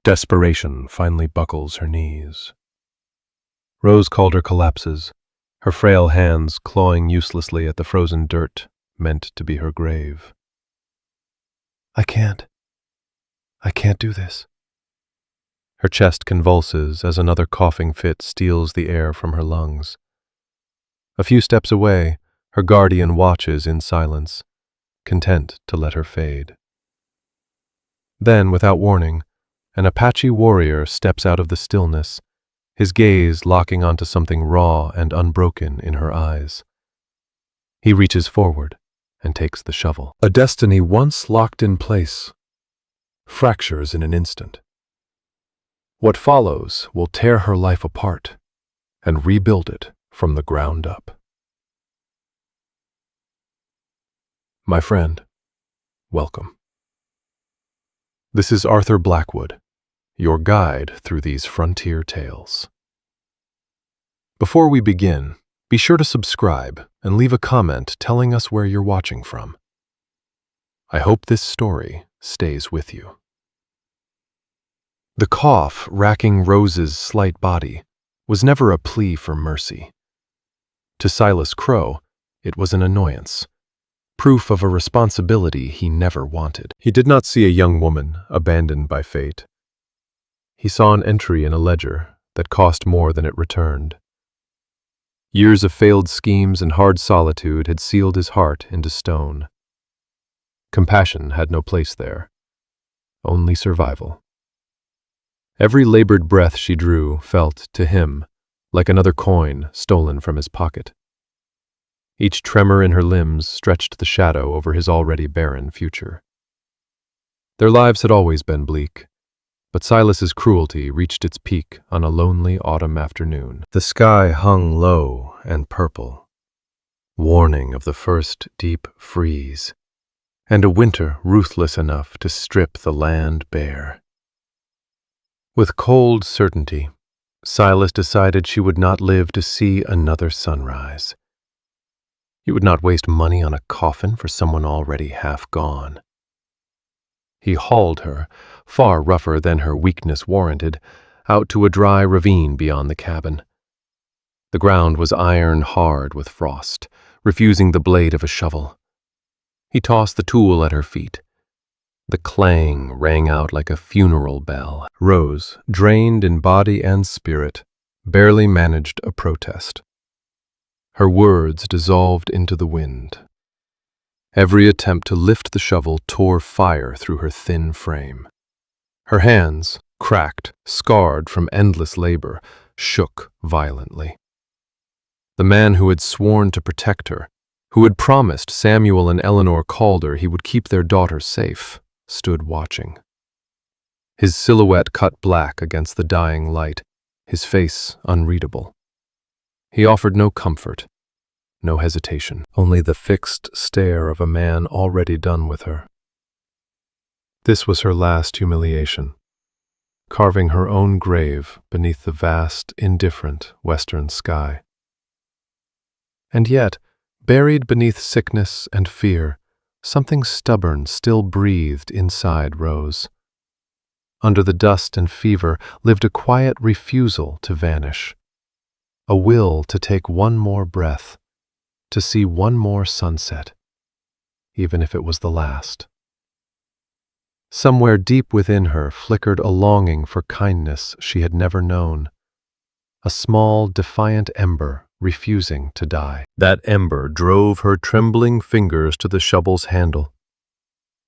Desperation finally buckles her knees. Rose Calder collapses, her frail hands clawing uselessly at the frozen dirt meant to be her grave. I can't do this. Her chest convulses as another coughing fit steals the air from her lungs. A few steps away, her guardian watches in silence, content to let her fade. Then, without warning, an Apache warrior steps out of the stillness, his gaze locking onto something raw and unbroken in her eyes. He reaches forward and takes the shovel. A destiny once locked in place fractures in an instant. What follows will tear her life apart and rebuild it from the ground up. My friend, welcome. This is Arthur Blackwood, your guide through these frontier tales. Before we begin, be sure to subscribe and leave a comment telling us where you're watching from. I hope this story stays with you. The cough racking Rose's slight body was never a plea for mercy. To Silas Crow, it was an annoyance, proof of a responsibility he never wanted. He did not see a young woman abandoned by fate. He saw an entry in a ledger that cost more than it returned. Years of failed schemes and hard solitude had sealed his heart into stone. Compassion had no place there, only survival. Every labored breath she drew felt, to him, like another coin stolen from his pocket. Each tremor in her limbs stretched the shadow over his already barren future. Their lives had always been bleak, but Silas's cruelty reached its peak on a lonely autumn afternoon. The sky hung low and purple, warning of the first deep freeze, and a winter ruthless enough to strip the land bare. With cold certainty, Silas decided she would not live to see another sunrise. He would not waste money on a coffin for someone already half gone. He hauled her, far rougher than her weakness warranted, out to a dry ravine beyond the cabin. The ground was iron hard with frost, refusing the blade of a shovel. He tossed the tool at her feet. The clang rang out like a funeral bell. Rose, drained in body and spirit, barely managed a protest. Her words dissolved into the wind. Every attempt to lift the shovel tore fire through her thin frame. Her hands, cracked, scarred from endless labor, shook violently. The man who had sworn to protect her, who had promised Samuel and Eleanor Calder he would keep their daughter safe, stood watching. His silhouette cut black against the dying light, his face unreadable. He offered no comfort, no hesitation, only the fixed stare of a man already done with her. This was her last humiliation, carving her own grave beneath the vast, indifferent western sky. And yet, buried beneath sickness and fear, something stubborn still breathed inside Rose. Under the dust and fever lived a quiet refusal to vanish, a will to take one more breath, to see one more sunset, even if it was the last. Somewhere deep within her flickered a longing for kindness she had never known, a small, defiant ember refusing to die. That ember drove her trembling fingers to the shovel's handle.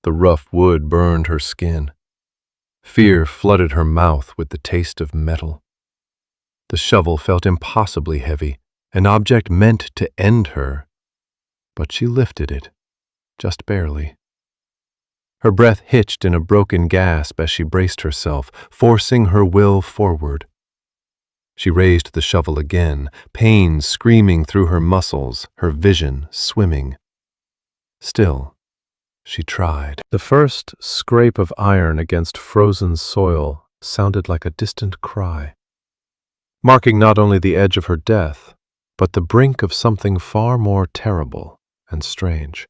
The rough wood burned her skin. Fear flooded her mouth with the taste of metal. The shovel felt impossibly heavy, an object meant to end her, but she lifted it, just barely. Her breath hitched in a broken gasp as she braced herself, forcing her will forward. She raised the shovel again, pain screaming through her muscles, her vision swimming. Still, she tried. The first scrape of iron against frozen soil sounded like a distant cry, marking not only the edge of her death, but the brink of something far more terrible and strange.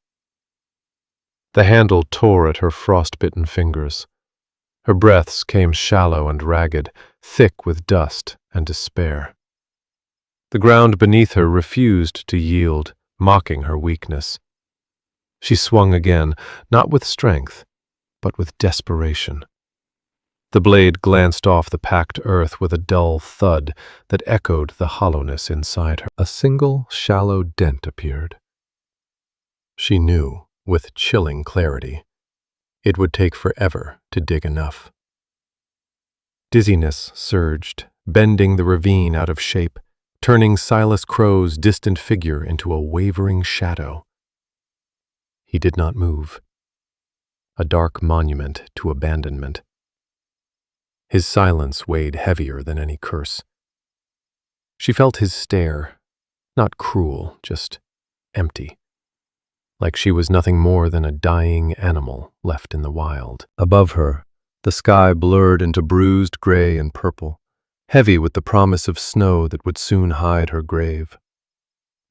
The handle tore at her frost-bitten fingers. Her breaths came shallow and ragged, thick with dust and despair. The ground beneath her refused to yield, mocking her weakness. She swung again, not with strength, but with desperation. The blade glanced off the packed earth with a dull thud that echoed the hollowness inside her. A single, shallow dent appeared. She knew, with chilling clarity, it would take forever to dig enough. Dizziness surged, bending the ravine out of shape, turning Silas Crow's distant figure into a wavering shadow. He did not move. A dark monument to abandonment. His silence weighed heavier than any curse. She felt his stare, not cruel, just empty, like she was nothing more than a dying animal left in the wild. Above her, the sky blurred into bruised gray and purple, heavy with the promise of snow that would soon hide her grave.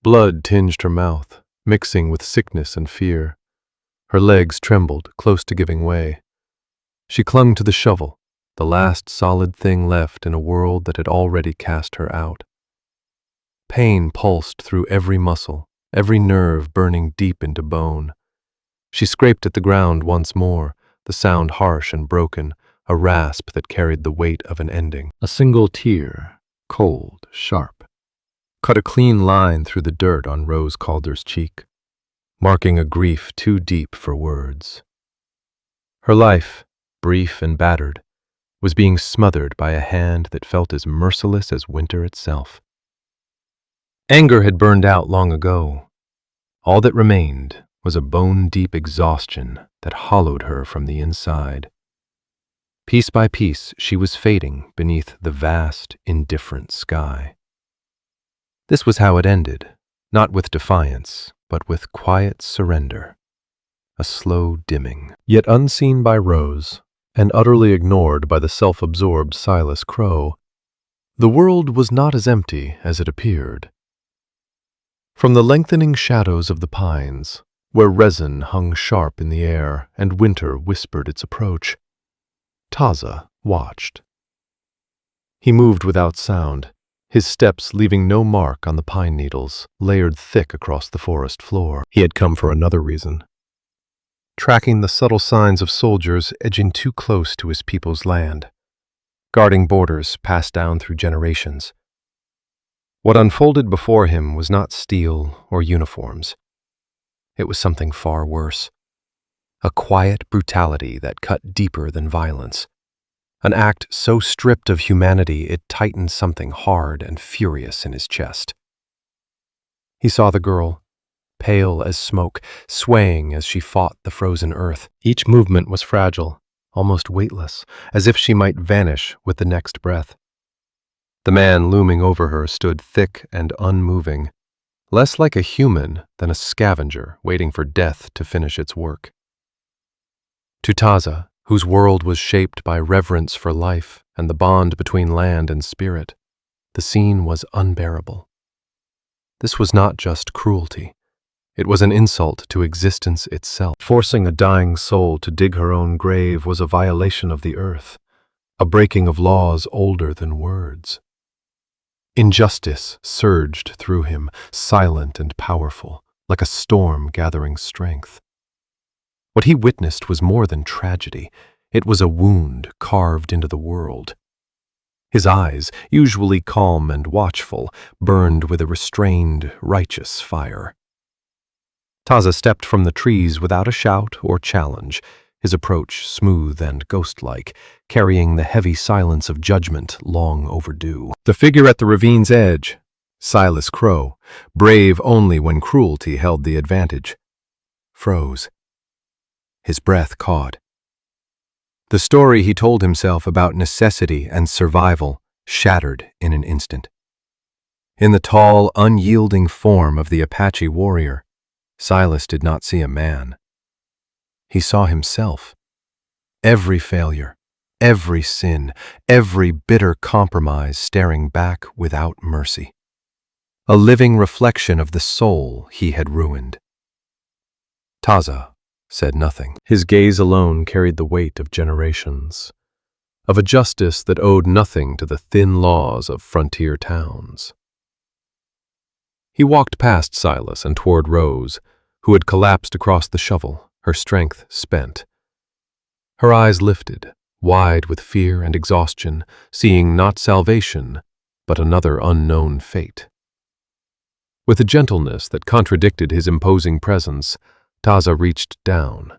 Blood tinged her mouth, mixing with sickness and fear. Her legs trembled, close to giving way. She clung to the shovel, the last solid thing left in a world that had already cast her out. Pain pulsed through every muscle, every nerve burning deep into bone. She scraped at the ground once more, the sound harsh and broken, a rasp that carried the weight of an ending. A single tear, cold, sharp, cut a clean line through the dirt on Rose Calder's cheek, marking a grief too deep for words. Her life, brief and battered, was being smothered by a hand that felt as merciless as winter itself. Anger had burned out long ago. All that remained was a bone-deep exhaustion that hollowed her from the inside. Piece by piece, she was fading beneath the vast, indifferent sky. This was how it ended, not with defiance, but with quiet surrender. A slow dimming, yet unseen by Rose, and utterly ignored by the self-absorbed Silas Crow, the world was not as empty as it appeared. From the lengthening shadows of the pines, where resin hung sharp in the air and winter whispered its approach, Taza watched. He moved without sound, his steps leaving no mark on the pine needles layered thick across the forest floor. He had come for another reason. Tracking the subtle signs of soldiers edging too close to his people's land, guarding borders passed down through generations. What unfolded before him was not steel or uniforms. It was something far worse. A quiet brutality that cut deeper than violence. An act so stripped of humanity it tightened something hard and furious in his chest. He saw the girl, pale as smoke, swaying as she fought the frozen earth. Each movement was fragile, almost weightless, as if she might vanish with the next breath. The man looming over her stood thick and unmoving, less like a human than a scavenger waiting for death to finish its work. To Taza, whose world was shaped by reverence for life and the bond between land and spirit, the scene was unbearable. This was not just cruelty. It was an insult to existence itself. Forcing a dying soul to dig her own grave was a violation of the earth, a breaking of laws older than words. Injustice surged through him, silent and powerful, like a storm gathering strength. What he witnessed was more than tragedy. It was a wound carved into the world. His eyes, usually calm and watchful, burned with a restrained, righteous fire. Taza stepped from the trees without a shout or challenge, his approach smooth and ghost-like, carrying the heavy silence of judgment long overdue. The figure at the ravine's edge, Silas Crow, brave only when cruelty held the advantage, froze. His breath caught. The story he told himself about necessity and survival shattered in an instant. In the tall, unyielding form of the Apache warrior, Silas did not see a man. He saw himself. Every failure, every sin, every bitter compromise staring back without mercy. A living reflection of the soul he had ruined. Taza said nothing. His gaze alone carried the weight of generations. of a justice that owed nothing to the thin laws of frontier towns. He walked past Silas and toward Rose, who had collapsed across the shovel, her strength spent. Her eyes lifted, wide with fear and exhaustion, seeing not salvation, but another unknown fate. With a gentleness that contradicted his imposing presence, Taza reached down.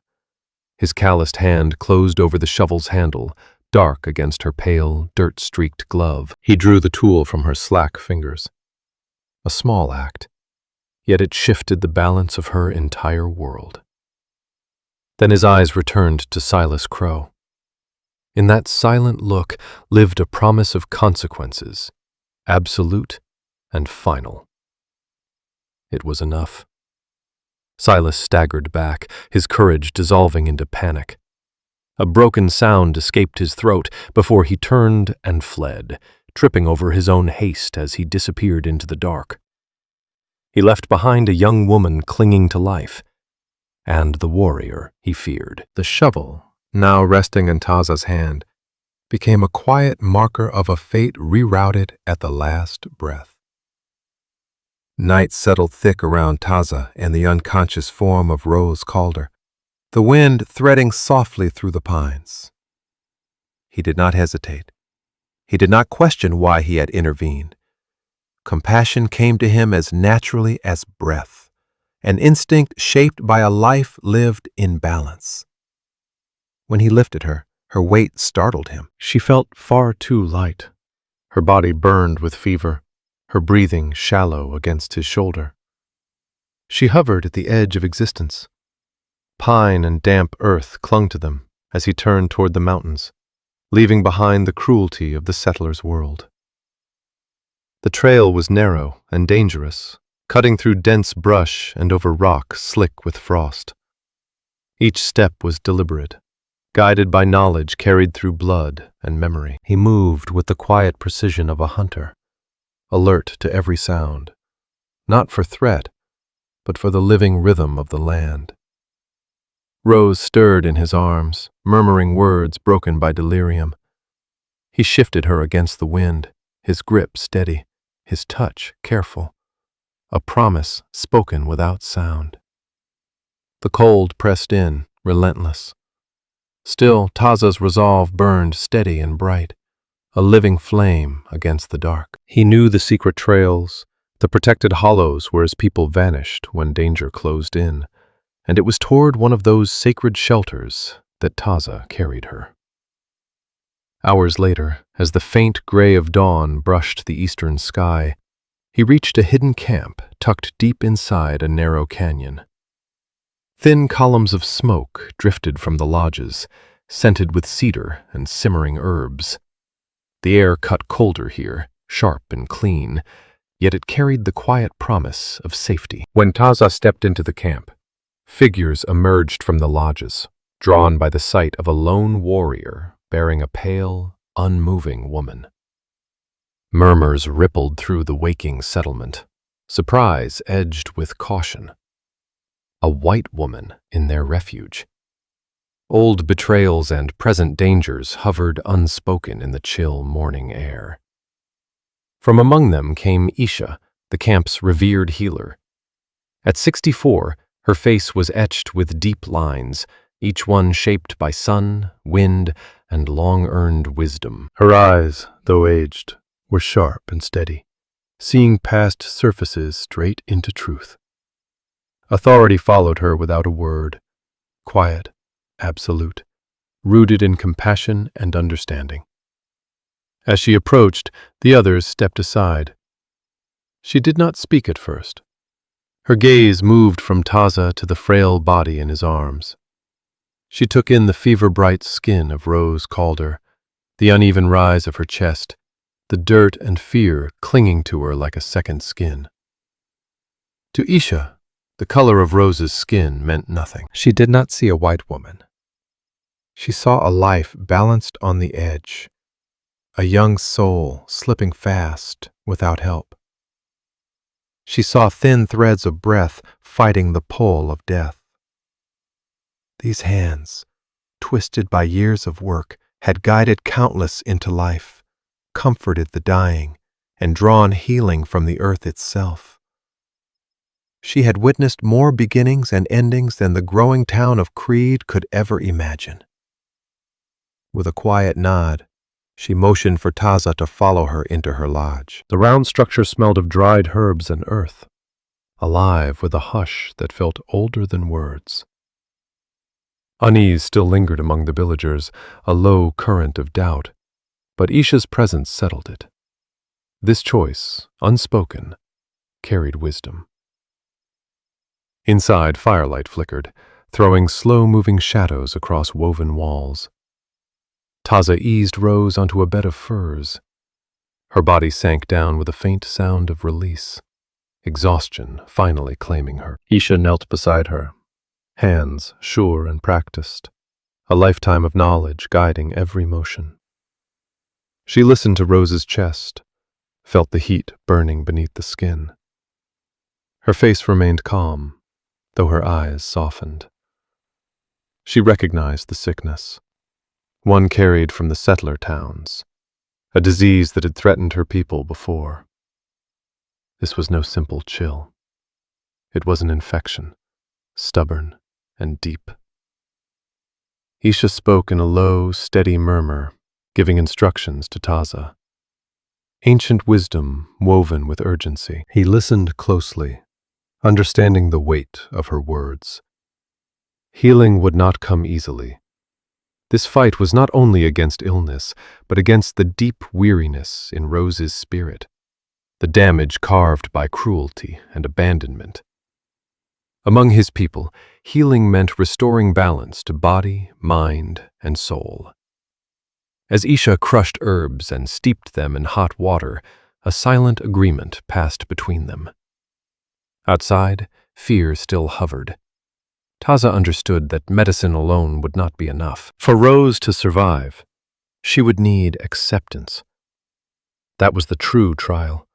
His calloused hand closed over the shovel's handle, dark against her pale, dirt-streaked glove. He drew the tool from her slack fingers. A small act, yet it shifted the balance of her entire world. Then his eyes returned to Silas Crow. In that silent look lived a promise of consequences, absolute and final. It was enough. Silas staggered back, his courage dissolving into panic. A broken sound escaped his throat before he turned and fled, tripping over his own haste as he disappeared into the dark. He left behind a young woman clinging to life, and the warrior he feared. The shovel, now resting in Taza's hand, became a quiet marker of a fate rerouted at the last breath. Night settled thick around Taza and the unconscious form of Rose Calder, the wind threading softly through the pines. He did not hesitate. He did not question why he had intervened. Compassion came to him as naturally as breath, an instinct shaped by a life lived in balance. When he lifted her, her weight startled him. She felt far too light. Her body burned with fever, her breathing shallow against his shoulder. She hovered at the edge of existence. Pine and damp earth clung to them as he turned toward the mountains, leaving behind the cruelty of the settler's world. The trail was narrow and dangerous, cutting through dense brush and over rock slick with frost. Each step was deliberate, guided by knowledge carried through blood and memory. He moved with the quiet precision of a hunter, alert to every sound, not for threat, but for the living rhythm of the land. Rose stirred in his arms, murmuring words broken by delirium. He shifted her against the wind, his grip steady, his touch careful, a promise spoken without sound. The cold pressed in, relentless. Still, Taza's resolve burned steady and bright, a living flame against the dark. He knew the secret trails, the protected hollows where his people vanished when danger closed in, and it was toward one of those sacred shelters that Taza carried her. Hours later, as the faint gray of dawn brushed the eastern sky, he reached a hidden camp tucked deep inside a narrow canyon. Thin columns of smoke drifted from the lodges, scented with cedar and simmering herbs. The air cut colder here, sharp and clean, yet it carried the quiet promise of safety. When Taza stepped into the camp, figures emerged from the lodges, drawn by the sight of a lone warrior bearing a pale, unmoving woman. Murmurs rippled through the waking settlement, surprise edged with caution. A white woman in their refuge. Old betrayals and present dangers hovered unspoken in the chill morning air. From among them came Isha, the camp's revered healer. At 64, her face was etched with deep lines, each one shaped by sun, wind, and long-earned wisdom. Her eyes, though aged, were sharp and steady, seeing past surfaces straight into truth. Authority followed her without a word, quiet, absolute, rooted in compassion and understanding. As she approached, the others stepped aside. She did not speak at first. Her gaze moved from Taza to the frail body in his arms. She took in the fever-bright skin of Rose Calder, the uneven rise of her chest, the dirt and fear clinging to her like a second skin. To Isha, the color of Rose's skin meant nothing. She did not see a white woman. She saw a life balanced on the edge, a young soul slipping fast without help. She saw thin threads of breath fighting the pull of death. These hands, twisted by years of work, had guided countless into life, comforted the dying, and drawn healing from the earth itself. She had witnessed more beginnings and endings than the growing town of Creed could ever imagine. With a quiet nod, she motioned for Taza to follow her into her lodge. The round structure smelled of dried herbs and earth, alive with a hush that felt older than words. Unease still lingered among the villagers, a low current of doubt, but Isha's presence settled it. This choice, unspoken, carried wisdom. Inside, firelight flickered, throwing slow-moving shadows across woven walls. Taza eased Rose onto a bed of furs. Her body sank down with a faint sound of release, exhaustion finally claiming her. Isha knelt beside her, hands sure and practiced, a lifetime of knowledge guiding every motion. She listened to Rose's chest, felt the heat burning beneath the skin. Her face remained calm, though her eyes softened. She recognized the sickness, one carried from the settler towns, a disease that had threatened her people before. This was no simple chill. It was an infection, stubborn and deep. Isha spoke in a low, steady murmur, giving instructions to Taza. Ancient wisdom woven with urgency. He listened closely, understanding the weight of her words. Healing would not come easily. This fight was not only against illness, but against the deep weariness in Rose's spirit, the damage carved by cruelty and abandonment. Among his people, healing meant restoring balance to body, mind, and soul. As Isha crushed herbs and steeped them in hot water, a silent agreement passed between them. Outside, fear still hovered. Taza understood that medicine alone would not be enough. For Rose to survive, she would need acceptance. That was the true trial,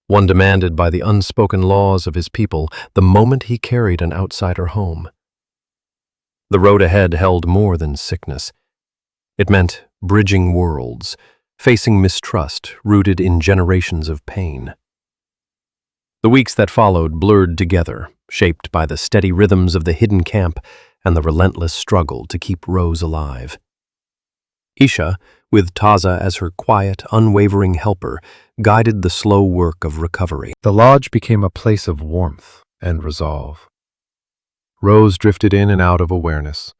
one demanded by the unspoken laws of his people the moment he carried an outsider home. The road ahead held more than sickness. It meant bridging worlds, facing mistrust rooted in generations of pain. The weeks that followed blurred together, shaped by the steady rhythms of the hidden camp and the relentless struggle to keep Rose alive. Isha, with Taza as her quiet, unwavering helper, guided the slow work of recovery. The lodge became a place of warmth and resolve. Rose drifted in and out of awareness,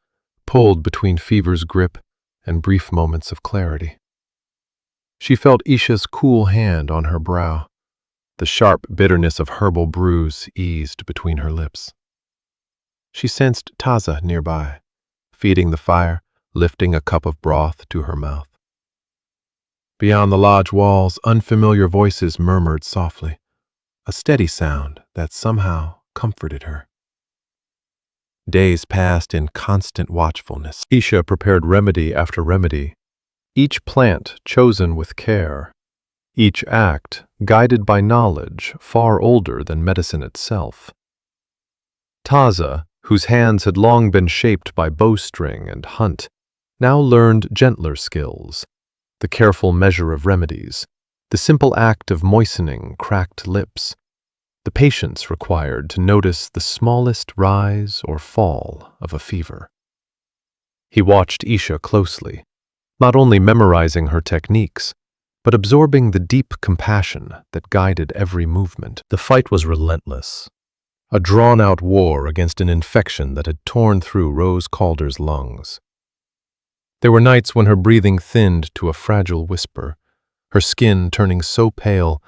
pulled between fever's grip and brief moments of clarity. She felt Isha's cool hand on her brow. The sharp bitterness of herbal brews eased between her lips. She sensed Taza nearby, feeding the fire, lifting a cup of broth to her mouth. Beyond the lodge walls, unfamiliar voices murmured softly, a steady sound that somehow comforted her. Days passed in constant watchfulness. Isha prepared remedy after remedy, each plant chosen with care, each act guided by knowledge far older than medicine itself. Taza, whose hands had long been shaped by bowstring and hunt, now learned gentler skills, the careful measure of remedies, the simple act of moistening cracked lips, the patience required to notice the smallest rise or fall of a fever. He watched Isha closely, not only memorizing her techniques, but absorbing the deep compassion that guided every movement. The fight was relentless, a drawn-out war against an infection that had torn through Rose Calder's lungs. There were nights when her breathing thinned to a fragile whisper, her skin turning so pale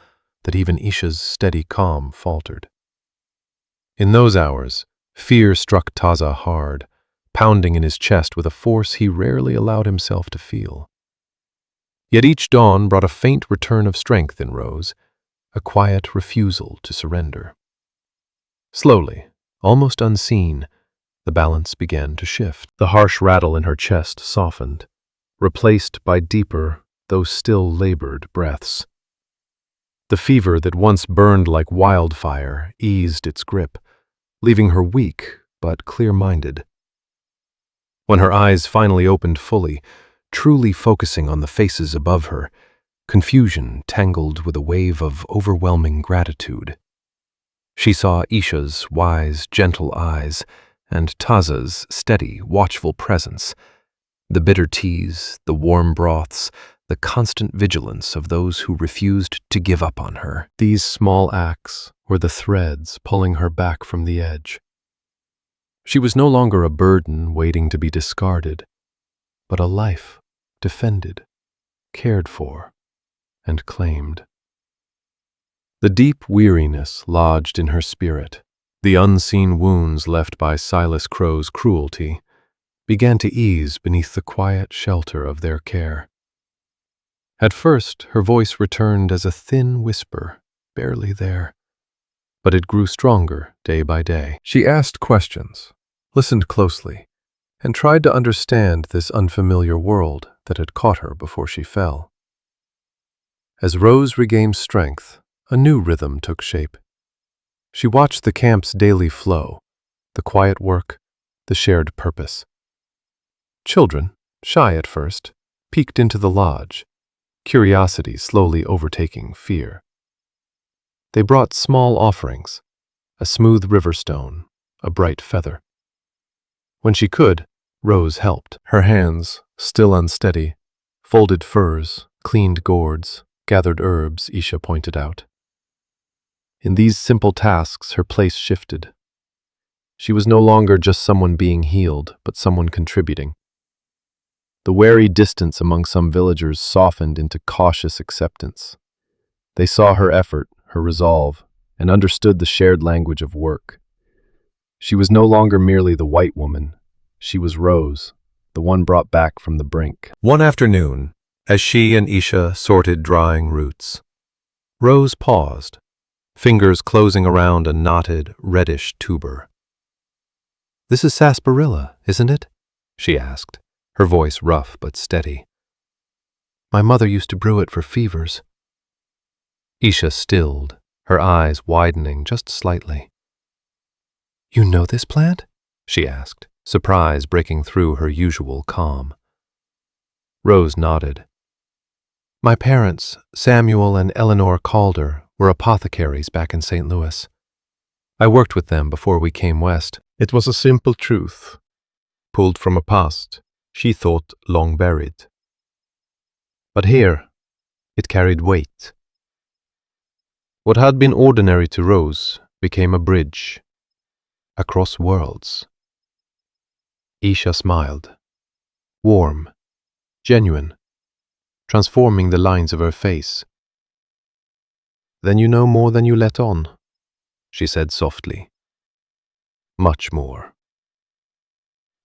that even Isha's steady calm faltered. In those hours, fear struck Taza hard, pounding in his chest with a force he rarely allowed himself to feel. Yet each dawn brought a faint return of strength in Rose, a quiet refusal to surrender. Slowly, almost unseen, the balance began to shift. The harsh rattle in her chest softened, replaced by deeper, though still labored breaths. The fever that once burned like wildfire eased its grip, leaving her weak but clear-minded. When her eyes finally opened fully, truly focusing on the faces above her, confusion tangled with a wave of overwhelming gratitude. She saw Isha's wise, gentle eyes and Taza's steady, watchful presence, the bitter teas, the warm broths, the constant vigilance of those who refused to give up on her. These small acts were the threads pulling her back from the edge. She was no longer a burden waiting to be discarded, but a life defended, cared for, and claimed. The deep weariness lodged in her spirit, the unseen wounds left by Silas Crow's cruelty, began to ease beneath the quiet shelter of their care. At first, her voice returned as a thin whisper, barely there, but it grew stronger day by day. She asked questions, listened closely, and tried to understand this unfamiliar world that had caught her before she fell. As Rose regained strength, a new rhythm took shape. She watched the camp's daily flow, the quiet work, the shared purpose. Children, shy at first, peeked into the lodge, curiosity slowly overtaking fear. They brought small offerings, a smooth river stone, a bright feather. When she could, Rose helped. Her hands, still unsteady, folded furs, cleaned gourds, gathered herbs, Isha pointed out. In these simple tasks, her place shifted. She was no longer just someone being healed, but someone contributing. The wary distance among some villagers softened into cautious acceptance. They saw her effort, her resolve, and understood the shared language of work. She was no longer merely the white woman. She was Rose, the one brought back from the brink. One afternoon, as she and Isha sorted drying roots, Rose paused, fingers closing around a knotted, reddish tuber. "This is sarsaparilla, isn't it?" she asked, her voice rough but steady. "My mother used to brew it for fevers." Isha stilled, her eyes widening just slightly. "You know this plant?" she asked, surprise breaking through her usual calm. Rose nodded. "My parents, Samuel and Eleanor Calder, were apothecaries back in St. Louis. I worked with them before we came west." It was a simple truth, pulled from a past she thought long buried. But here, it carried weight. What had been ordinary to Rose became a bridge across worlds. Isha smiled, warm, genuine, transforming the lines of her face. "Then you know more than you let on," she said softly. "Much more."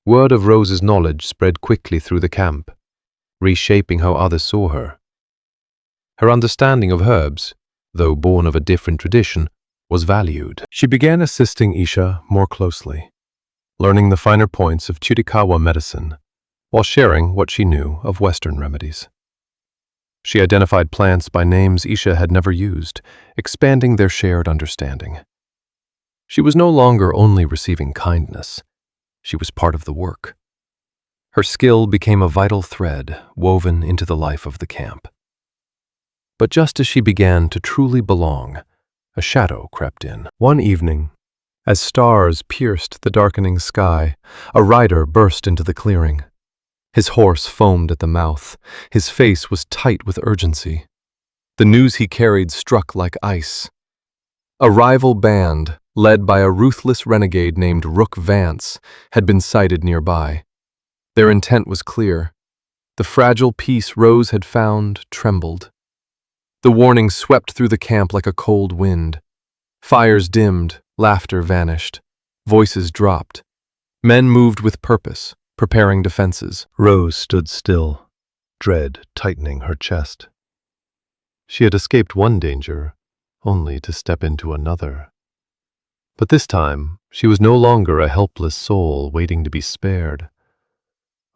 Word of Rose's knowledge spread quickly through the camp, reshaping how others saw her. Her understanding of herbs, though born of a different tradition, was valued. She began assisting Isha more closely, learning the finer points of Chiricahua medicine, while sharing what she knew of Western remedies. She identified plants by names Isha had never used, expanding their shared understanding. She was no longer only receiving kindness. She was part of the work. Her skill became a vital thread woven into the life of the camp. But just as she began to truly belong, a shadow crept in. One evening, as stars pierced the darkening sky, a rider burst into the clearing. His horse foamed at the mouth. His face was tight with urgency. The news he carried struck like ice. A rival band, led by a ruthless renegade named Rook Vance, had been sighted nearby. Their intent was clear. The fragile peace Rose had found trembled. The warning swept through the camp like a cold wind. Fires dimmed, laughter vanished, voices dropped. Men moved with purpose, preparing defenses. Rose stood still, dread tightening her chest. She had escaped one danger, only to step into another. But this time, she was no longer a helpless soul waiting to be spared.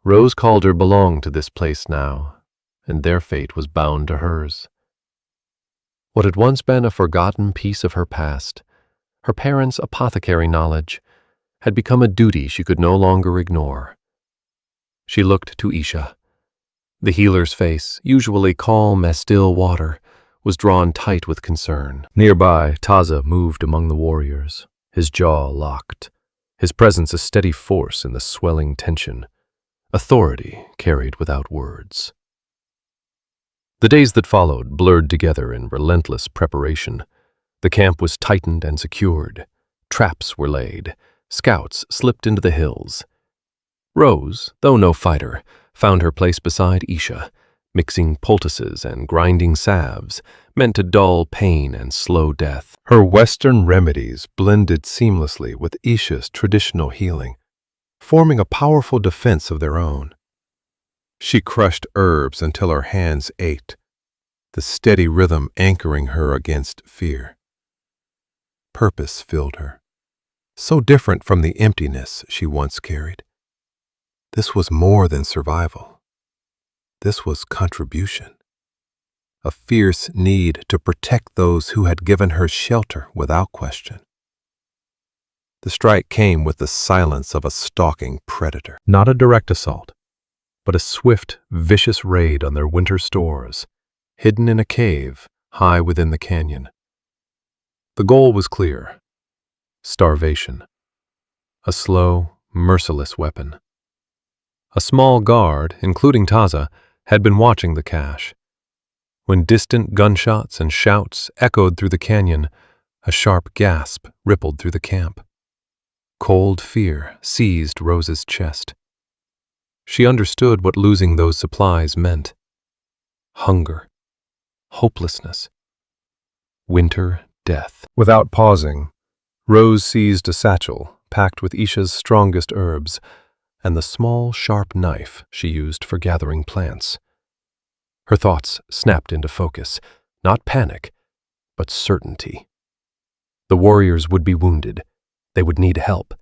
Rose Calder belonged to this place now, and their fate was bound to hers. What had once been a forgotten piece of her past, her parents' apothecary knowledge, had become a duty she could no longer ignore. She looked to Isha. The healer's face, usually calm as still water, was drawn tight with concern. Nearby, Taza moved among the warriors, his jaw locked, his presence a steady force in the swelling tension, authority carried without words. The days that followed blurred together in relentless preparation. The camp was tightened and secured. Traps were laid. Scouts slipped into the hills. Rose, though no fighter, found her place beside Isha, mixing poultices and grinding salves, meant to dull pain and slow death. Her Western remedies blended seamlessly with Isha's traditional healing, forming a powerful defense of their own. She crushed herbs until her hands ached, the steady rhythm anchoring her against fear. Purpose filled her, so different from the emptiness she once carried. This was more than survival. This was contribution, a fierce need to protect those who had given her shelter without question. The strike came with the silence of a stalking predator. Not a direct assault, but a swift, vicious raid on their winter stores, hidden in a cave high within the canyon. The goal was clear: starvation. A slow, merciless weapon. A small guard, including Taza, had been watching the cache. When distant gunshots and shouts echoed through the canyon, a sharp gasp rippled through the camp. Cold fear seized Rose's chest. She understood what losing those supplies meant. Hunger, hopelessness, winter death. Without pausing, Rose seized a satchel packed with Isha's strongest herbs and the small, sharp knife she used for gathering plants. Her thoughts snapped into focus, not panic, but certainty. The warriors would be wounded, they would need help,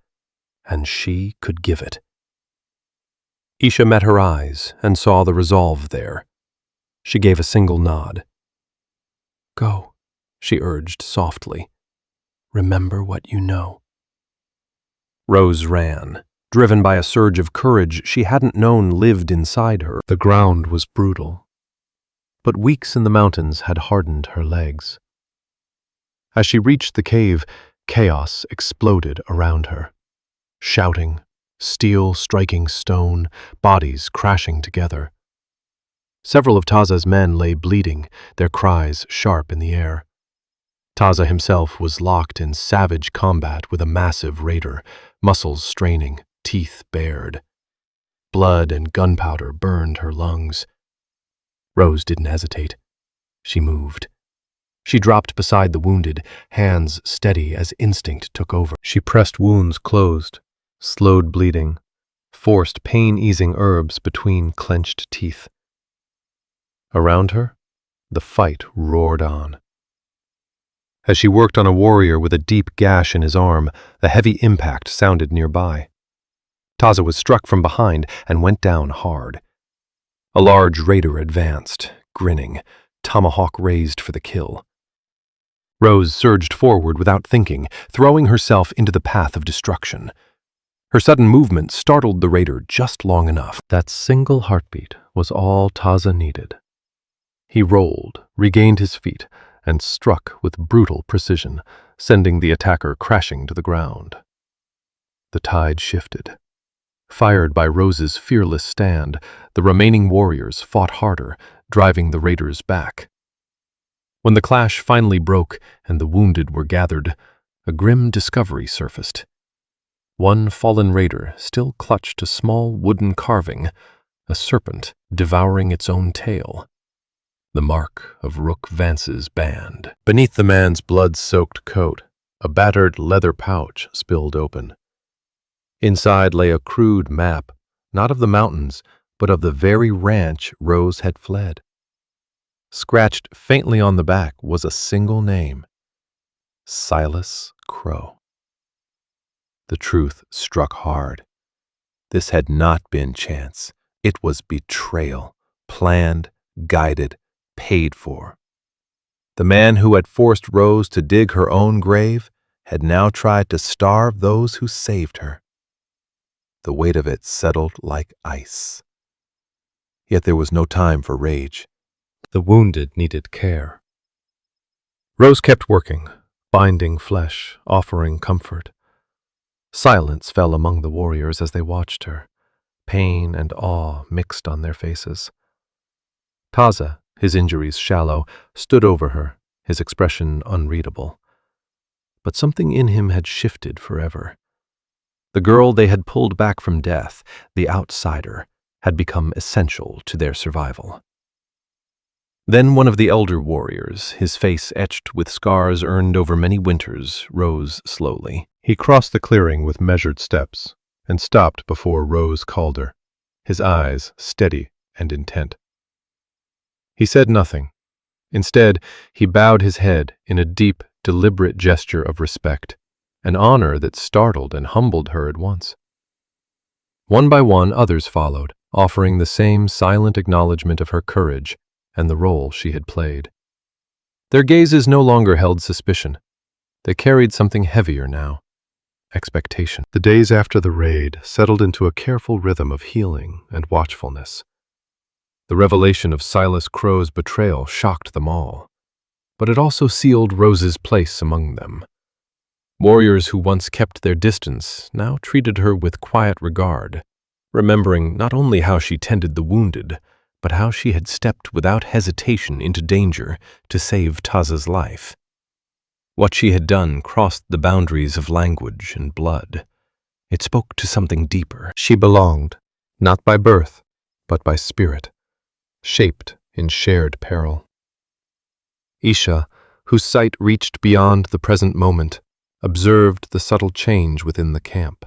and she could give it. Isha met her eyes and saw the resolve there. She gave a single nod. "Go," she urged softly. "Remember what you know." Rose ran, driven by a surge of courage she hadn't known lived inside her. The ground was brutal, but weeks in the mountains had hardened her legs. As she reached the cave, chaos exploded around her. Shouting, steel striking stone, bodies crashing together. Several of Taza's men lay bleeding, their cries sharp in the air. Taza himself was locked in savage combat with a massive raider, muscles straining, teeth bared. Blood and gunpowder burned her lungs. Rose didn't hesitate. She moved. She dropped beside the wounded, hands steady as instinct took over. She pressed wounds closed, slowed bleeding, forced pain-easing herbs between clenched teeth. Around her, the fight roared on. As she worked on a warrior with a deep gash in his arm, a heavy impact sounded nearby. Taza was struck from behind and went down hard. A large raider advanced, grinning, tomahawk raised for the kill. Rose surged forward without thinking, throwing herself into the path of destruction. Her sudden movement startled the raider just long enough. That single heartbeat was all Taza needed. He rolled, regained his feet, and struck with brutal precision, sending the attacker crashing to the ground. The tide shifted. Fired by Rose's fearless stand, the remaining warriors fought harder, driving the raiders back. When the clash finally broke and the wounded were gathered, a grim discovery surfaced. One fallen raider still clutched a small wooden carving, a serpent devouring its own tail. The mark of Rook Vance's band. Beneath the man's blood-soaked coat, a battered leather pouch spilled open. Inside lay a crude map, not of the mountains, but of the very ranch Rose had fled. Scratched faintly on the back was a single name: Silas Crow. The truth struck hard. This had not been chance. It was betrayal, planned, guided, paid for. The man who had forced Rose to dig her own grave had now tried to starve those who saved her. The weight of it settled like ice. yet there was no time for rage. The wounded needed care. Rose kept working, binding flesh, offering comfort. Silence fell among the warriors as they watched her, pain and awe mixed on their faces. Taza, his injuries shallow, stood over her, his expression unreadable. But something in him had shifted forever. The girl they had pulled back from death, the outsider, had become essential to their survival. Then one of the elder warriors, his face etched with scars earned over many winters, rose slowly. He crossed the clearing with measured steps and stopped before Rose Calder, his eyes steady and intent. He said nothing. Instead, he bowed his head in a deep, deliberate gesture of respect, an honor that startled and humbled her at once. One by one, others followed, offering the same silent acknowledgement of her courage and the role she had played. Their gazes no longer held suspicion. They carried something heavier now, expectation. The days after the raid settled into a careful rhythm of healing and watchfulness. The revelation of Silas Crow's betrayal shocked them all, but it also sealed Rose's place among them. Warriors who once kept their distance now treated her with quiet regard, remembering not only how she tended the wounded, but how she had stepped without hesitation into danger to save Taza's life. What she had done crossed the boundaries of language and blood. It spoke to something deeper. She belonged, not by birth, but by spirit, shaped in shared peril. Isha, whose sight reached beyond the present moment, observed the subtle change within the camp.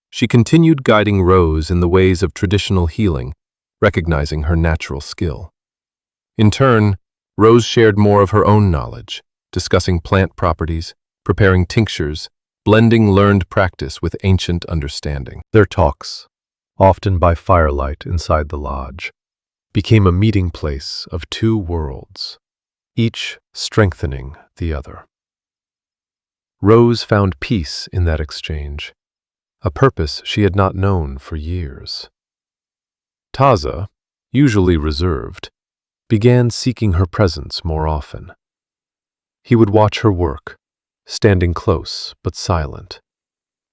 She continued guiding Rose in the ways of traditional healing, recognizing her natural skill. In turn, Rose shared more of her own knowledge, discussing plant properties, preparing tinctures, blending learned practice with ancient understanding. Their talks, often by firelight inside the lodge, became a meeting place of two worlds, each strengthening the other. Rose found peace in that exchange, a purpose she had not known for years. Taza, usually reserved, began seeking her presence more often. He would watch her work, standing close but silent,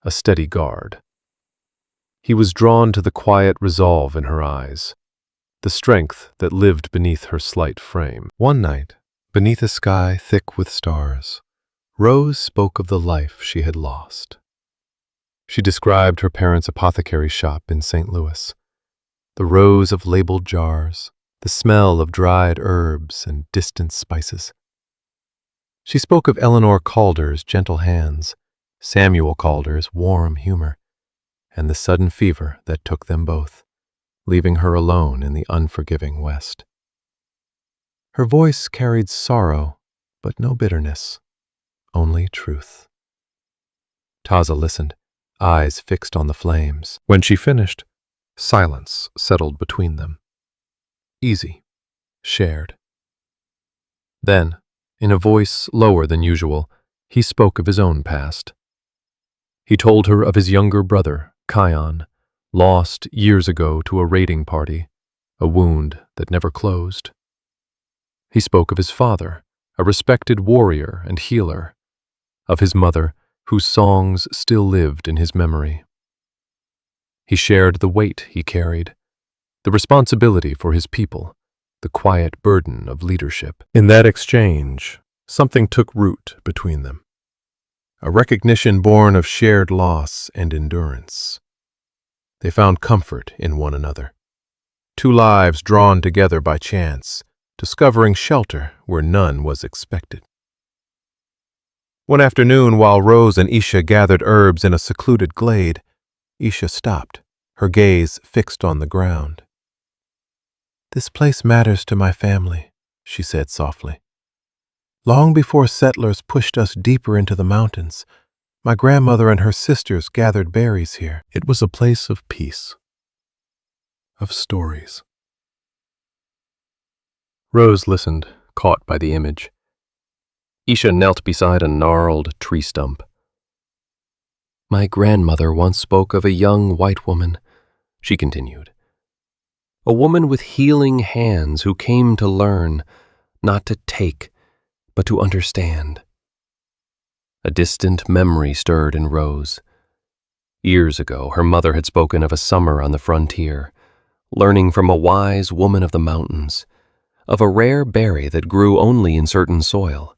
a steady guard. He was drawn to the quiet resolve in her eyes, the strength that lived beneath her slight frame. One night, beneath a sky thick with stars, Rose spoke of the life she had lost. She described her parents' apothecary shop in St. Louis, the rows of labeled jars, the smell of dried herbs and distant spices. She spoke of Eleanor Calder's gentle hands, Samuel Calder's warm humor, and the sudden fever that took them both, leaving her alone in the unforgiving West. Her voice carried sorrow, but no bitterness, only truth. Taza listened, eyes fixed on the flames. When she finished, silence settled between them. Easy, shared. Then, in a voice lower than usual, he spoke of his own past. He told her of his younger brother, Kion, lost years ago to a raiding party, a wound that never closed. He spoke of his father, a respected warrior and healer, of his mother, whose songs still lived in his memory. He shared the weight he carried, the responsibility for his people, the quiet burden of leadership. In that exchange, something took root between them, a recognition born of shared loss and endurance. They found comfort in one another, two lives drawn together by chance, discovering shelter where none was expected. One afternoon, while Rose and Isha gathered herbs in a secluded glade, Isha stopped, her gaze fixed on the ground. "This place matters to my family," she said softly. "Long before settlers pushed us deeper into the mountains, my grandmother and her sisters gathered berries here." It was a place of peace, of stories. Rose listened, caught by the image. Isha knelt beside a gnarled tree stump. "My grandmother once spoke of a young white woman," she continued. A woman with healing hands who came to learn, not to take, but to understand. A distant memory stirred in Rose. Years ago, her mother had spoken of a summer on the frontier, learning from a wise woman of the mountains, of a rare berry that grew only in certain soil.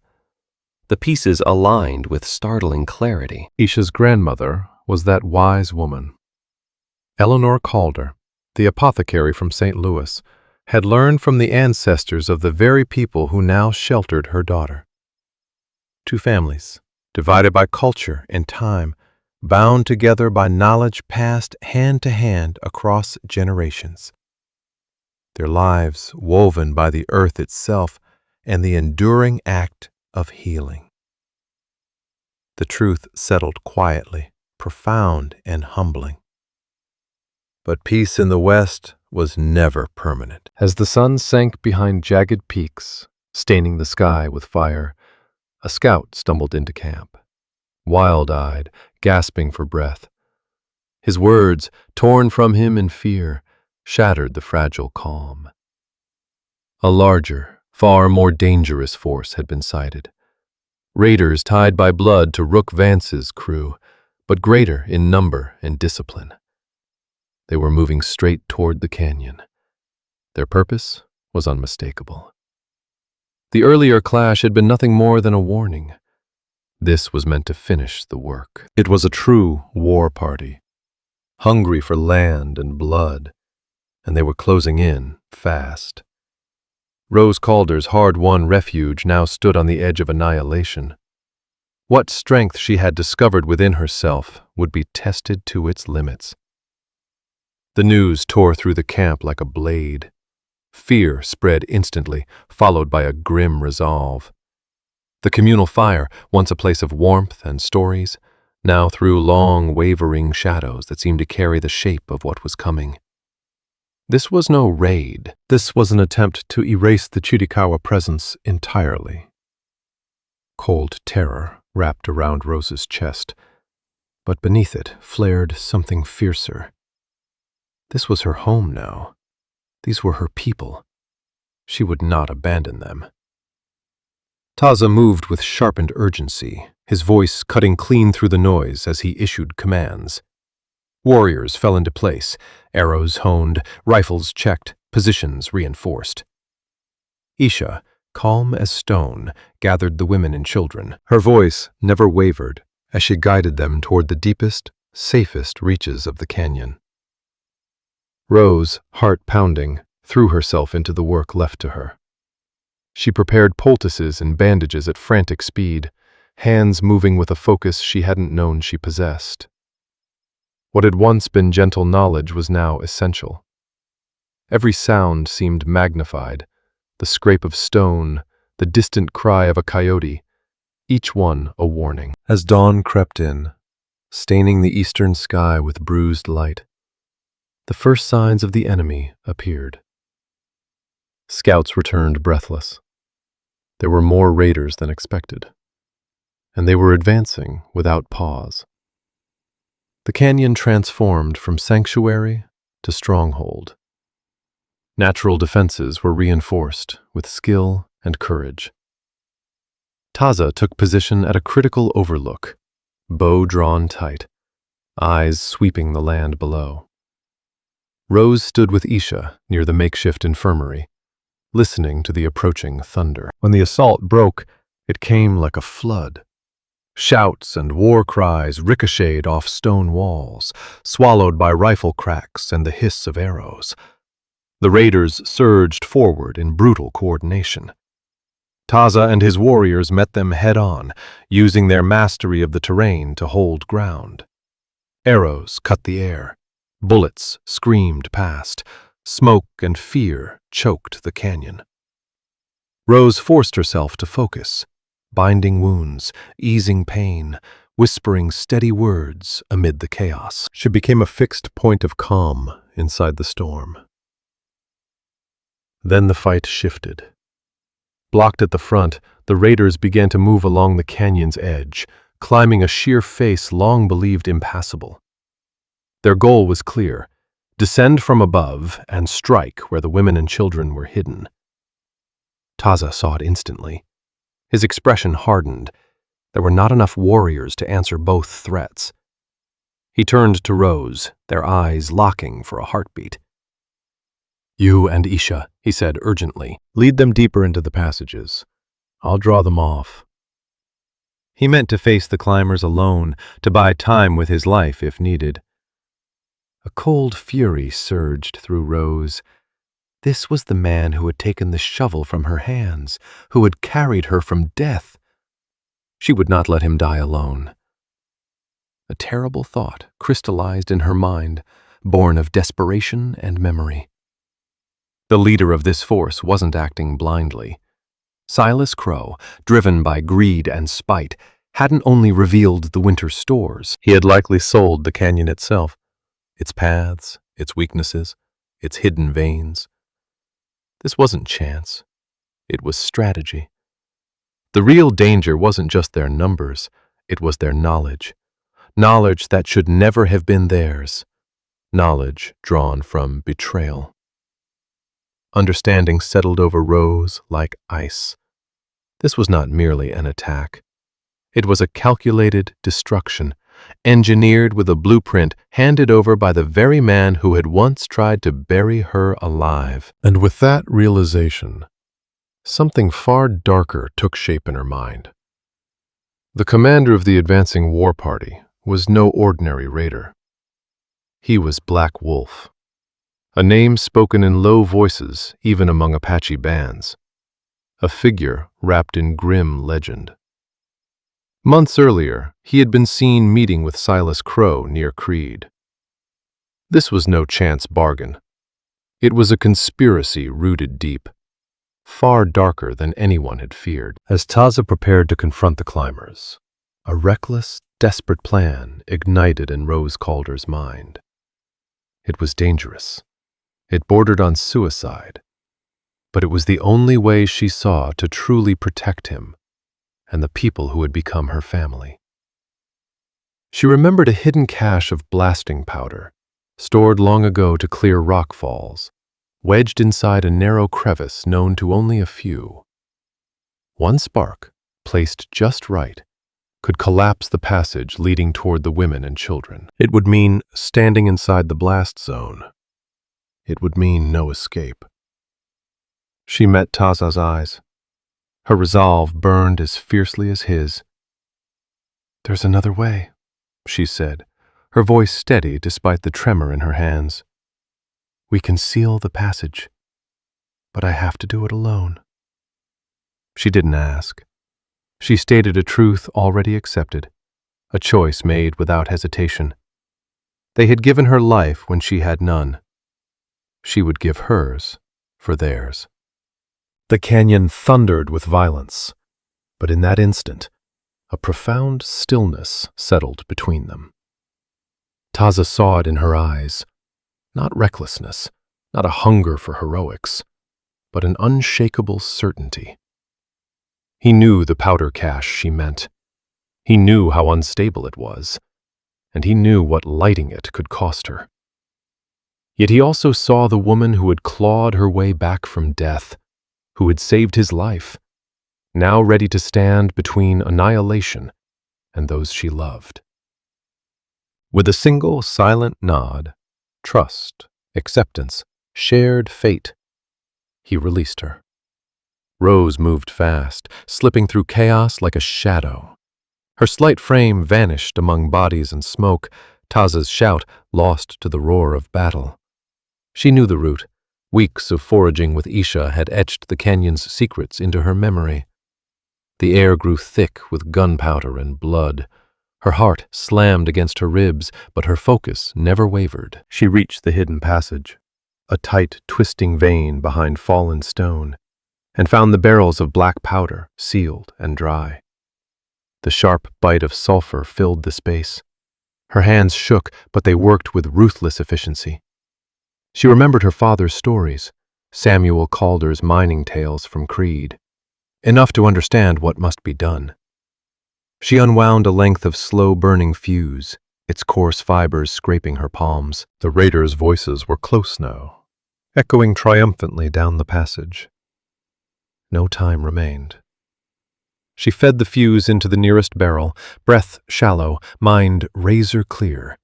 The pieces aligned with startling clarity. Isha's grandmother was that wise woman. Rose Calder, the apothecary from St. Louis, had learned from the ancestors of the very people who now sheltered her daughter. Two families, divided by culture and time, bound together by knowledge passed hand to hand across generations. Their lives woven by the earth itself and the enduring act of healing. The truth settled quietly, profound and humbling. But peace in the West was never permanent. As the sun sank behind jagged peaks, staining the sky with fire, a scout stumbled into camp, wild-eyed, gasping for breath. His words, torn from him in fear, shattered the fragile calm. A larger, far more dangerous force had been sighted. Raiders tied by blood to Rook Vance's crew, but greater in number and discipline. They were moving straight toward the canyon. Their purpose was unmistakable. The earlier clash had been nothing more than a warning. This was meant to finish the work. It was a true war party, hungry for land and blood, and they were closing in fast. Rose Calder's hard-won refuge now stood on the edge of annihilation. What strength she had discovered within herself would be tested to its limits. The news tore through the camp like a blade. Fear spread instantly, followed by a grim resolve. The communal fire, once a place of warmth and stories, now threw long, wavering shadows that seemed to carry the shape of what was coming. This was no raid. This was an attempt to erase the Chiricahua presence entirely. Cold terror wrapped around Rose's chest, but beneath it flared something fiercer. This was her home now. These were her people. She would not abandon them. Taza moved with sharpened urgency, his voice cutting clean through the noise as he issued commands. Warriors fell into place, arrows honed, rifles checked, positions reinforced. Isha, calm as stone, gathered the women and children. Her voice never wavered as she guided them toward the deepest, safest reaches of the canyon. Rose, heart pounding, threw herself into the work left to her. She prepared poultices and bandages at frantic speed, hands moving with a focus she hadn't known she possessed. What had once been gentle knowledge was now essential. Every sound seemed magnified, the scrape of stone, the distant cry of a coyote, each one a warning. As dawn crept in, staining the eastern sky with bruised light, the first signs of the enemy appeared. Scouts returned breathless. There were more raiders than expected, and they were advancing without pause. The canyon transformed from sanctuary to stronghold. Natural defenses were reinforced with skill and courage. Taza took position at a critical overlook, bow drawn tight, eyes sweeping the land below. Rose stood with Isha near the makeshift infirmary, listening to the approaching thunder. When the assault broke, it came like a flood. Shouts and war cries ricocheted off stone walls, swallowed by rifle cracks and the hiss of arrows. The raiders surged forward in brutal coordination. Taza and his warriors met them head-on, using their mastery of the terrain to hold ground. Arrows cut the air. Bullets screamed past. Smoke and fear choked the canyon. Rose forced herself to focus, binding wounds, easing pain, whispering steady words amid the chaos. She became a fixed point of calm inside the storm. Then the fight shifted. Blocked at the front, the raiders began to move along the canyon's edge, climbing a sheer face long believed impassable. Their goal was clear: descend from above and strike where the women and children were hidden. Taza saw it instantly. His expression hardened. There were not enough warriors to answer both threats. He turned to Rose, their eyes locking for a heartbeat. "You and Isha," he said urgently. Lead them deeper into the passages. I'll draw them off. He meant to face the climbers alone, to buy time with his life if needed. A cold fury surged through Rose. This was the man who had taken the shovel from her hands, who had carried her from death. She would not let him die alone. A terrible thought crystallized in her mind, born of desperation and memory. The leader of this force wasn't acting blindly. Silas Crow, driven by greed and spite, hadn't only revealed the winter stores. He had likely sold the canyon itself, its paths, its weaknesses, its hidden veins. This wasn't chance. It was strategy. The real danger wasn't just their numbers, it was their knowledge. Knowledge that should never have been theirs. Knowledge drawn from betrayal. Understanding settled over Rose like ice. This was not merely an attack. It was a calculated destruction, engineered with a blueprint handed over by the very man who had once tried to bury her alive. And with that realization, something far darker took shape in her mind. The commander of the advancing war party was no ordinary raider. He was Black Wolf, a name spoken in low voices even among Apache bands, a figure wrapped in grim legend. Months earlier, he had been seen meeting with Silas Crow near Creed. This was no chance bargain. It was a conspiracy rooted deep, far darker than anyone had feared. As Taza prepared to confront the climbers, a reckless, desperate plan ignited in Rose Calder's mind. It was dangerous. It bordered on suicide, but it was the only way she saw to truly protect him and the people who had become her family. She remembered a hidden cache of blasting powder, stored long ago to clear rock falls, wedged inside a narrow crevice known to only a few. One spark, placed just right, could collapse the passage leading toward the women and children. It would mean standing inside the blast zone. It would mean no escape. She met Taza's eyes. Her resolve burned as fiercely as his. "There's another way," she said, her voice steady despite the tremor in her hands. "We can seal the passage, but I have to do it alone." She didn't ask. She stated a truth already accepted, a choice made without hesitation. They had given her life when she had none. She would give hers for theirs. The canyon thundered with violence, but in that instant, a profound stillness settled between them. Taza saw it in her eyes, not recklessness, not a hunger for heroics, but an unshakable certainty. He knew the powder cache she meant. He knew how unstable it was, and he knew what lighting it could cost her. Yet he also saw the woman who had clawed her way back from death, who had saved his life, now ready to stand between annihilation and those she loved. With a single silent nod, trust, acceptance, shared fate, he released her. Rose moved fast, slipping through chaos like a shadow. Her slight frame vanished among bodies and smoke, Taza's shout lost to the roar of battle. She knew the route. Weeks of foraging with Isha had etched the canyon's secrets into her memory. The air grew thick with gunpowder and blood. Her heart slammed against her ribs, but her focus never wavered. She reached the hidden passage, a tight, twisting vein behind fallen stone, and found the barrels of black powder, sealed and dry. The sharp bite of sulfur filled the space. Her hands shook, but they worked with ruthless efficiency. She remembered her father's stories, Samuel Calder's mining tales from Creed, enough to understand what must be done. She unwound a length of slow-burning fuse, its coarse fibers scraping her palms. The raiders' voices were close now, echoing triumphantly down the passage. No time remained. She fed the fuse into the nearest barrel, breath shallow, mind razor clear.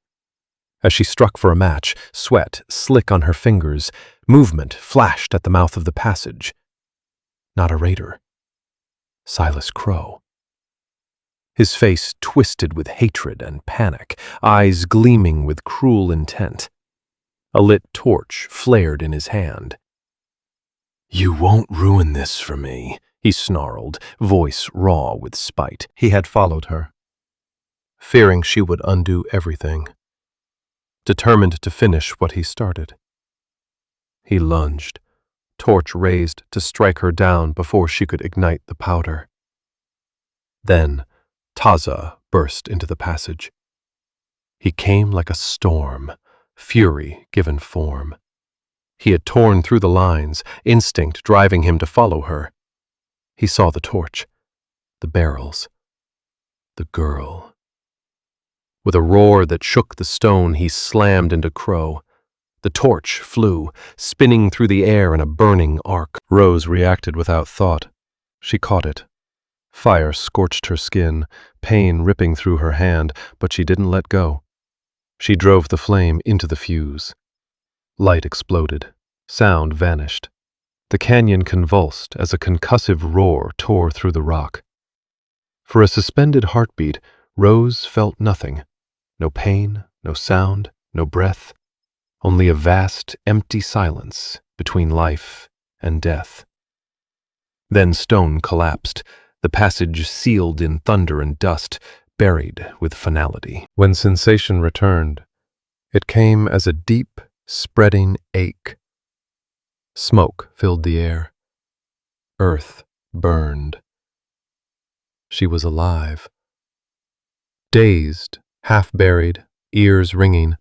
As she struck for a match, sweat slick on her fingers, movement flashed at the mouth of the passage. Not a raider. Silas Crow. His face twisted with hatred and panic, eyes gleaming with cruel intent. A lit torch flared in his hand. "You won't ruin this for me," he snarled, voice raw with spite. He had followed her, fearing she would undo everything, determined to finish what he started. He lunged, torch raised to strike her down before she could ignite the powder. Then Taza burst into the passage. He came like a storm, fury given form. He had torn through the lines, instinct driving him to follow her. He saw the torch, the barrels, the girl. With a roar that shook the stone, he slammed into Crow. The torch flew, spinning through the air in a burning arc. Rose reacted without thought. She caught it. Fire scorched her skin, pain ripping through her hand, but she didn't let go. She drove the flame into the fuse. Light exploded. Sound vanished. The canyon convulsed as a concussive roar tore through the rock. For a suspended heartbeat, Rose felt nothing. No pain, no sound, no breath. Only a vast, empty silence between life and death. Then stone collapsed, the passage sealed in thunder and dust, buried with finality. When sensation returned, it came as a deep, spreading ache. Smoke filled the air. Earth burned. She was alive. Dazed, half-buried, ears ringing,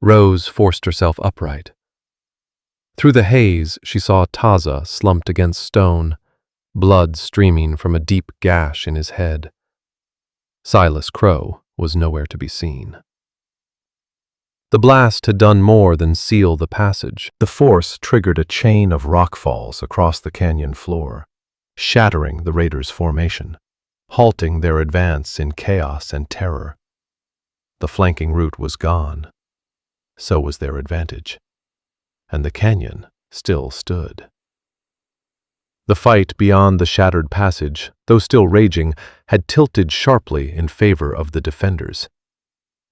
Rose forced herself upright. Through the haze, she saw Taza slumped against stone, blood streaming from a deep gash in his head. Silas Crow was nowhere to be seen. The blast had done more than seal the passage. The force triggered a chain of rockfalls across the canyon floor, shattering the raiders' formation, halting their advance in chaos and terror. The flanking route was gone. So was their advantage. And the canyon still stood. The fight beyond the shattered passage, though still raging, had tilted sharply in favor of the defenders.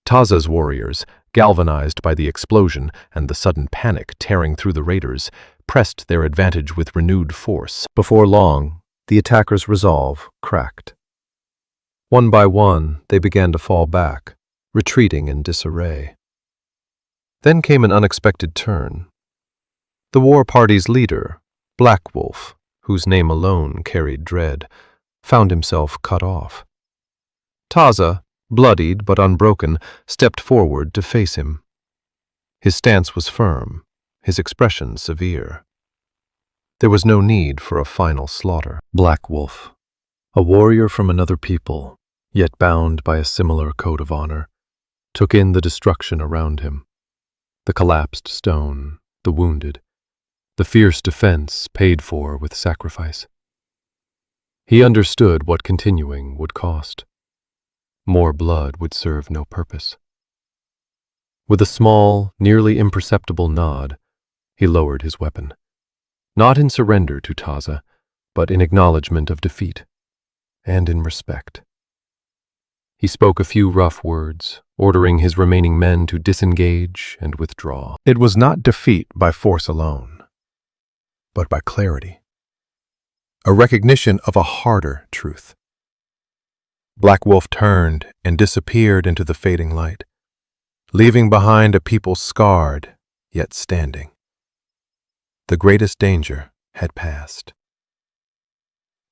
Taza's warriors, galvanized by the explosion and the sudden panic tearing through the raiders, pressed their advantage with renewed force. Before long, the attackers' resolve cracked. One by one, they began to fall back, retreating in disarray. Then came an unexpected turn. The war party's leader, Black Wolf, whose name alone carried dread, found himself cut off. Taza, bloodied but unbroken, stepped forward to face him. His stance was firm, his expression severe. There was no need for a final slaughter. Black Wolf, a warrior from another people, yet bound by a similar code of honor, took in the destruction around him. The collapsed stone, the wounded, the fierce defense paid for with sacrifice. He understood what continuing would cost. More blood would serve no purpose. With a small, nearly imperceptible nod, he lowered his weapon, not in surrender to Taza, but in acknowledgement of defeat, and in respect. He spoke a few rough words, ordering his remaining men to disengage and withdraw. It was not defeat by force alone, but by clarity, a recognition of a harder truth. Black Wolf turned and disappeared into the fading light, leaving behind a people scarred, yet standing. The greatest danger had passed.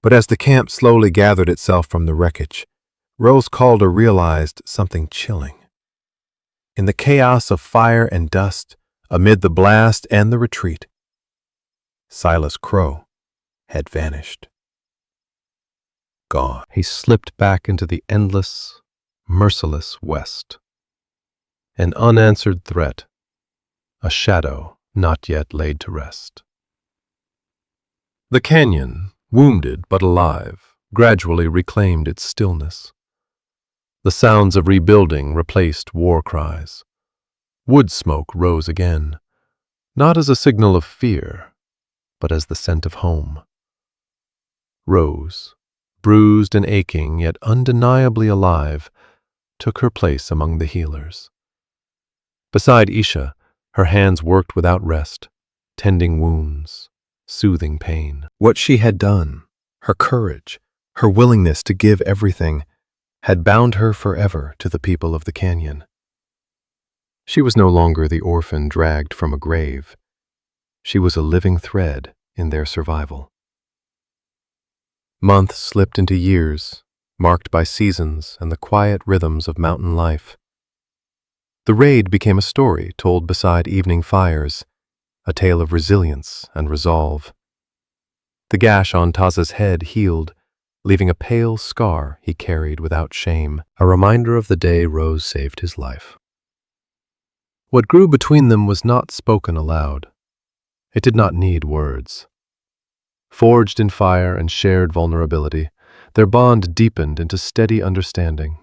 But as the camp slowly gathered itself from the wreckage, Rose Calder realized something chilling. In the chaos of fire and dust, amid the blast and the retreat, Silas Crow had vanished. Gone. He slipped back into the endless, merciless west. an unanswered threat, a shadow not yet laid to rest. The canyon, wounded but alive, gradually reclaimed its stillness. The sounds of rebuilding replaced war cries. Wood smoke rose again, not as a signal of fear, but as the scent of home. Rose, bruised and aching yet undeniably alive, took her place among the healers. Beside Isha, her hands worked without rest, tending wounds, soothing pain. What she had done, her courage, her willingness to give everything, had bound her forever to the people of the canyon. She was no longer the orphan dragged from a grave. She was a living thread in their survival. Months slipped into years, marked by seasons and the quiet rhythms of mountain life. The raid became a story told beside evening fires, a tale of resilience and resolve. The gash on Taza's head healed, leaving a pale scar he carried without shame, a reminder of the day Rose saved his life. What grew between them was not spoken aloud. It did not need words. Forged in fire and shared vulnerability, their bond deepened into steady understanding.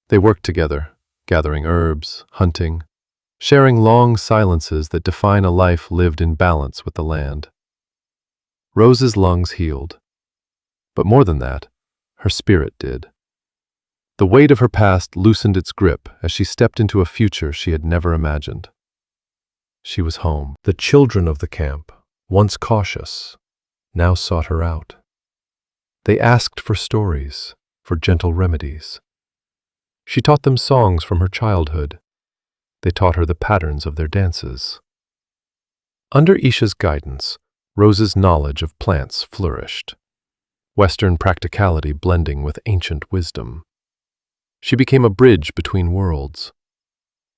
They worked together, gathering herbs, hunting, sharing long silences that define a life lived in balance with the land. Rose's lungs healed, but more than that, her spirit did. The weight of her past loosened its grip as she stepped into a future she had never imagined. She was home. The children of the camp, once cautious, now sought her out. They asked for stories, for gentle remedies. She taught them songs from her childhood. They taught her the patterns of their dances. Under Isha's guidance, Rose's knowledge of plants flourished, Western practicality blending with ancient wisdom. She became a bridge between worlds.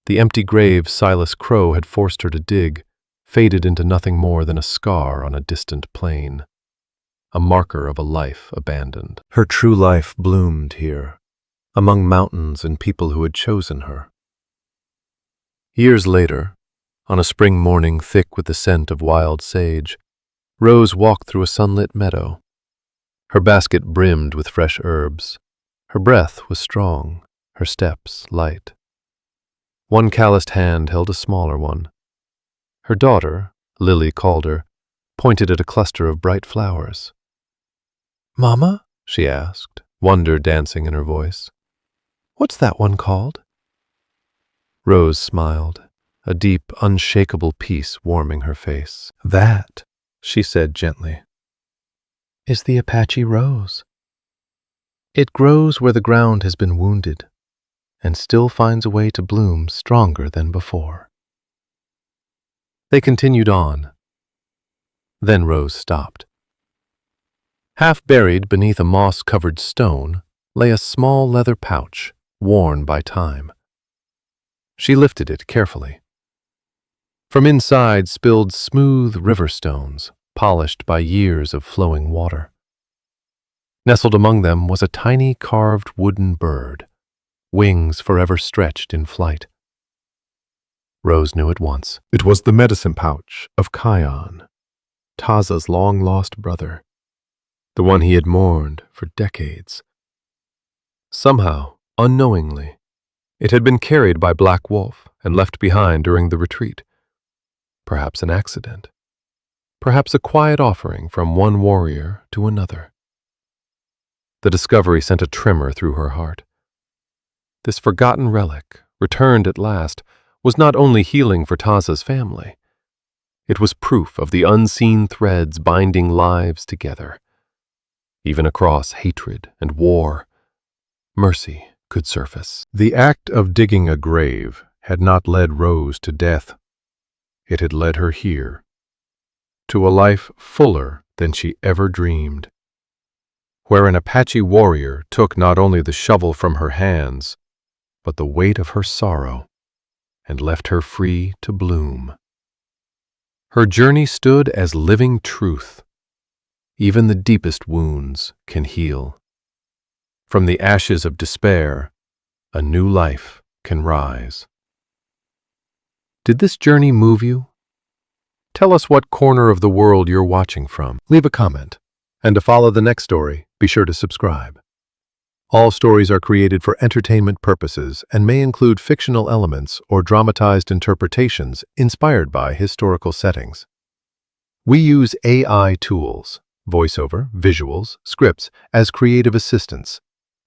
The empty grave Silas Crow had forced her to dig faded into nothing more than a scar on a distant plain, a marker of a life abandoned. Her true life bloomed here, among mountains and people who had chosen her. Years later, on a spring morning thick with the scent of wild sage, Rose walked through a sunlit meadow. Her basket brimmed with fresh herbs. Her breath was strong, her steps light. One calloused hand held a smaller one. Her daughter, Rose Calder, pointed at a cluster of bright flowers. "Mama?" she asked, wonder dancing in her voice. "What's that one called?" Rose smiled, a deep, unshakable peace warming her face. "That," she said gently, "is the Apache rose. It grows where the ground has been wounded, and still finds a way to bloom stronger than before." They continued on. Then Rose stopped. Half buried beneath a moss-covered stone lay a small leather pouch, worn by time. She lifted it carefully. From inside spilled smooth river stones, polished by years of flowing water. Nestled among them was a tiny carved wooden bird, wings forever stretched in flight. Rose knew at once. It was the medicine pouch of Kion, Taza's long-lost brother, the one he had mourned for decades. Somehow, unknowingly, it had been carried by Black Wolf and left behind during the retreat. Perhaps an accident. Perhaps a quiet offering from one warrior to another. The discovery sent a tremor through her heart. This forgotten relic, returned at last, was not only healing for Taza's family. It was proof of the unseen threads binding lives together. Even across hatred and war, mercy could surface. The act of digging a grave had not led Rose to death. It had led her here, to a life fuller than she ever dreamed, where an Apache warrior took not only the shovel from her hands, but the weight of her sorrow, and left her free to bloom. Her journey stood as living truth. Even the deepest wounds can heal. From the ashes of despair, a new life can rise. Did this journey move you? Tell us what corner of the world you're watching from. Leave a comment. And to follow the next story, be sure to subscribe. All stories are created for entertainment purposes and may include fictional elements or dramatized interpretations inspired by historical settings. We use AI tools, voiceover, visuals, scripts, as creative assistants.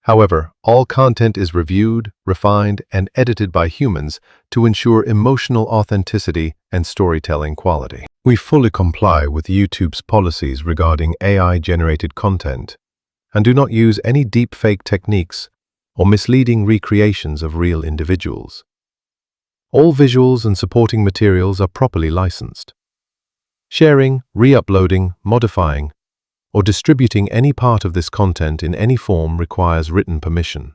However, all content is reviewed, refined, and edited by humans to ensure emotional authenticity and storytelling quality. We fully comply with YouTube's policies regarding AI-generated content and do not use any deepfake techniques or misleading recreations of real individuals. All visuals and supporting materials are properly licensed. Sharing, re-uploading, modifying, or distributing any part of this content in any form requires written permission.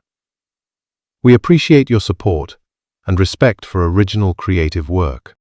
We appreciate your support and respect for original creative work.